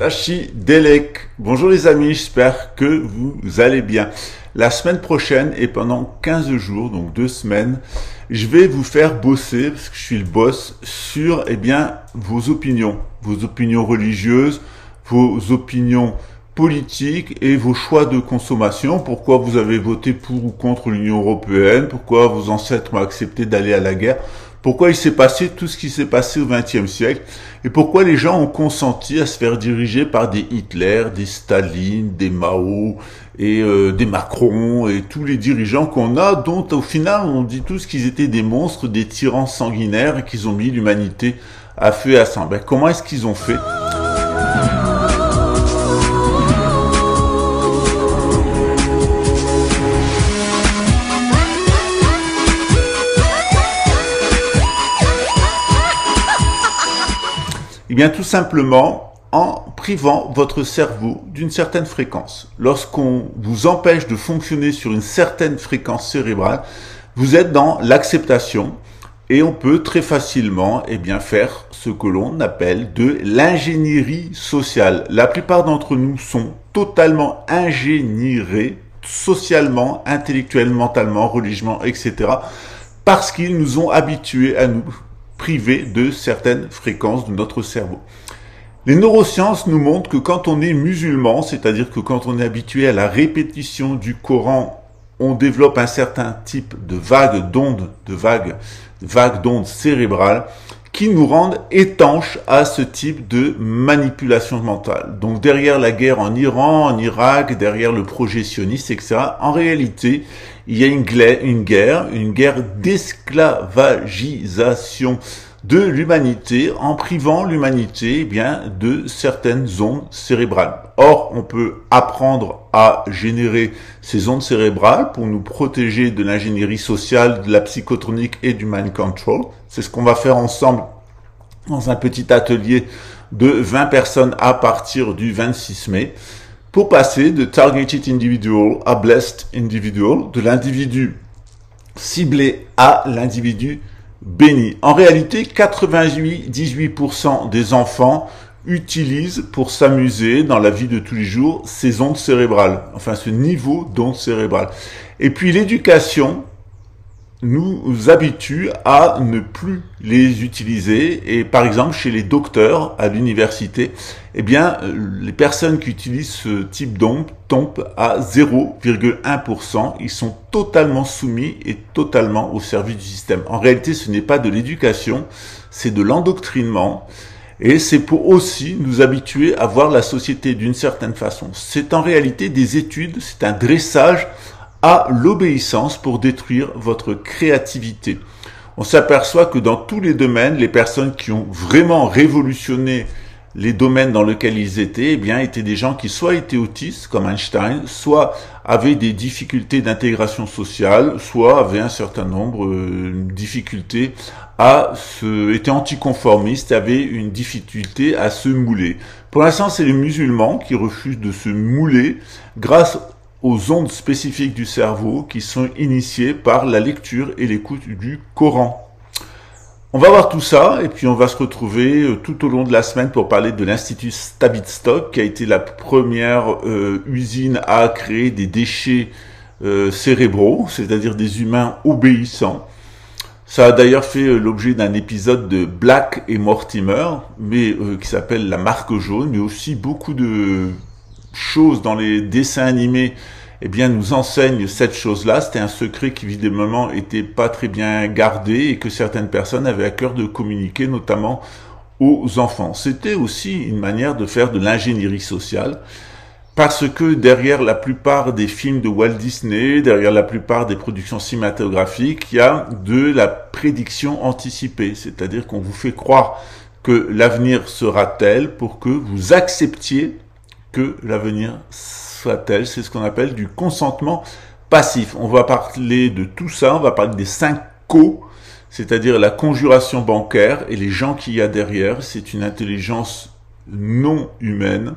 Tachi Delek. Bonjour les amis, j'espère que vous allez bien. La semaine prochaine et pendant 15 jours, donc 2 semaines, je vais vous faire bosser, parce que je suis le boss, sur vos opinions religieuses, vos opinions politiques et vos choix de consommation. Pourquoi vous avez voté pour ou contre l'Union européenne, pourquoi vos ancêtres ont accepté d'aller à la guerre, pourquoi il s'est passé tout ce qui s'est passé au XXe siècle et pourquoi les gens ont consenti à se faire diriger par des Hitler, des Staline, des Mao et des Macron et tous les dirigeants qu'on a, dont au final on dit tous qu'ils étaient des monstres, des tyrans sanguinaires et qu'ils ont mis l'humanité à feu et à sang. Comment est-ce qu'ils ont fait ? Eh bien, tout simplement, en privant votre cerveau d'une certaine fréquence. Lorsqu'on vous empêche de fonctionner sur une certaine fréquence cérébrale, vous êtes dans l'acceptation et on peut très facilement faire ce que l'on appelle de l'ingénierie sociale. La plupart d'entre nous sont totalement ingénierés, socialement, intellectuellement, mentalement, religieusement, etc. parce qu'ils nous ont habitués à nous privé de certaines fréquences de notre cerveau. Les neurosciences nous montrent que quand on est musulman, c'est-à-dire que quand on est habitué à la répétition du Coran, on développe un certain type de vagues d'ondes cérébrales qui nous rendent étanches à ce type de manipulation mentale. Donc derrière la guerre en Iran, en Irak, derrière le projet sioniste, etc., en réalité, il y a une guerre d'esclavagisation de l'humanité en privant l'humanité de certaines ondes cérébrales. Or, on peut apprendre à générer ces ondes cérébrales pour nous protéger de l'ingénierie sociale, de la psychotronique et du mind control. C'est ce qu'on va faire ensemble dans un petit atelier de 20 personnes à partir du 26 mai. Pour passer de targeted individual à blessed individual, de l'individu ciblé à l'individu béni. En réalité, 98% des enfants utilisent pour s'amuser dans la vie de tous les jours ces ondes cérébrales, enfin ce niveau d'ondes cérébrales. Et puis l'éducation nous habitue à ne plus les utiliser et par exemple chez les docteurs à l'université, les personnes qui utilisent ce type d'ondes tombent à 0,1%. Ils sont totalement soumis et totalement au service du système. En réalité, ce n'est pas de l'éducation, c'est de l'endoctrinement et c'est pour aussi nous habituer à voir la société d'une certaine façon. C'est en réalité des études, c'est un dressage à l'obéissance pour détruire votre créativité. On s'aperçoit que dans tous les domaines, les personnes qui ont vraiment révolutionné les domaines dans lesquels ils étaient, étaient des gens qui soit étaient autistes, comme Einstein, soit avaient des difficultés d'intégration sociale, soit avaient un certain nombre de difficultés étaient anticonformistes, avaient une difficulté à se mouler. Pour l'instant, c'est les musulmans qui refusent de se mouler grâce aux ondes spécifiques du cerveau qui sont initiées par la lecture et l'écoute du Coran. On va voir tout ça et puis on va se retrouver tout au long de la semaine pour parler de l'Institut Tavistock qui a été la première usine à créer des déchets cérébraux, c'est-à-dire des humains obéissants. Ça a d'ailleurs fait l'objet d'un épisode de Black et Mortimer, mais qui s'appelle La Marque Jaune, mais aussi beaucoup de choses dans les dessins animés nous enseignent cette chose-là. C'était un secret qui évidemment était pas très bien gardé et que certaines personnes avaient à cœur de communiquer, notamment aux enfants. C'était aussi une manière de faire de l'ingénierie sociale parce que derrière la plupart des films de Walt Disney, derrière la plupart des productions cinématographiques, il y a de la prédiction anticipée, c'est-à-dire qu'on vous fait croire que l'avenir sera tel pour que vous acceptiez que l'avenir soit tel. C'est ce qu'on appelle du consentement passif. On va parler de tout ça, on va parler des 5 co, c'est-à-dire la conjuration bancaire et les gens qu'il y a derrière. C'est une intelligence non humaine.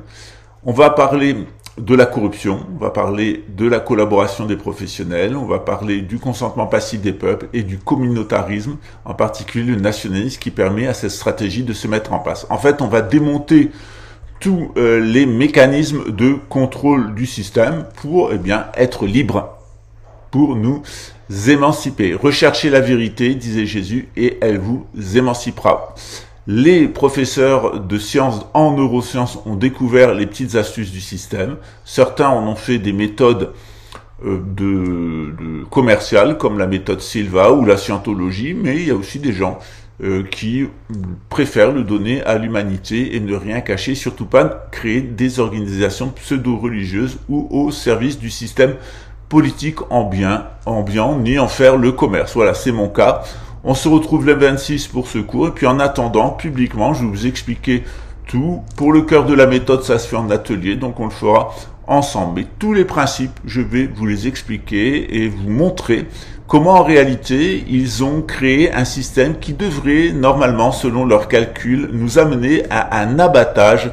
On va parler de la corruption, on va parler de la collaboration des professionnels, on va parler du consentement passif des peuples et du communautarisme, en particulier le nationalisme qui permet à cette stratégie de se mettre en place. En fait, on va démonter tous les mécanismes de contrôle du système pour être libre, pour nous émanciper. Recherchez la vérité, disait Jésus, et elle vous émancipera. Les professeurs de sciences en neurosciences ont découvert les petites astuces du système. Certains en ont fait des méthodes commerciales, comme la méthode Silva ou la scientologie, mais il y a aussi des gens qui préfèrent le donner à l'humanité et ne rien cacher, surtout pas créer des organisations pseudo-religieuses ou au service du système politique ambiant, ni en faire le commerce. Voilà, c'est mon cas. On se retrouve le 26 pour ce cours, et puis en attendant, publiquement, je vais vous expliquer tout. Pour le cœur de la méthode, ça se fait en atelier, donc on le fera ensemble. Mais tous les principes, je vais vous les expliquer et vous montrer comment en réalité ils ont créé un système qui devrait normalement, selon leurs calculs, nous amener à un abattage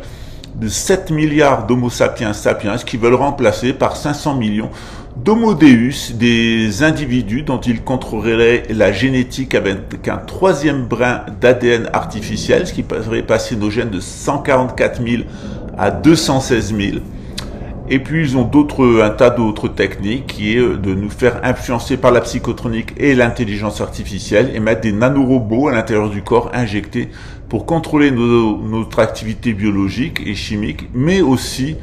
de 7 milliards d'Homo sapiens sapiens qui veulent remplacer par 500 millions d'Homo Deus, des individus dont ils contrôleraient la génétique avec un troisième brin d'ADN artificiel, ce qui ferait passer nos gènes de 144 000 à 216 000. Et puis ils ont un tas d'autres techniques qui est de nous faire influencer par la psychotronique et l'intelligence artificielle et mettre des nanorobots à l'intérieur du corps injectés pour contrôler notre activité biologique et chimique, mais aussi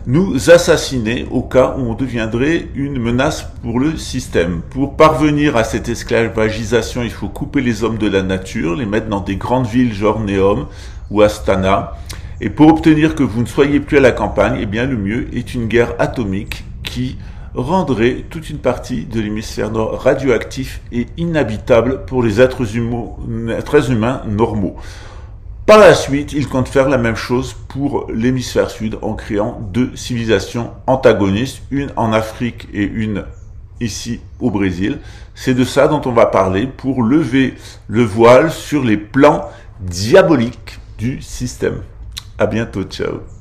nous assassiner au cas où on deviendrait une menace pour le système. Pour parvenir à cette esclavagisation, il faut couper les hommes de la nature, les mettre dans des grandes villes genre Neom ou Astana. Et pour obtenir que vous ne soyez plus à la campagne, le mieux est une guerre atomique qui rendrait toute une partie de l'hémisphère nord radioactif et inhabitable pour les êtres humains normaux. Par la suite, ils comptent faire la même chose pour l'hémisphère sud en créant 2 civilisations antagonistes, une en Afrique et une ici au Brésil. C'est de ça dont on va parler pour lever le voile sur les plans diaboliques du système. À bientôt, ciao.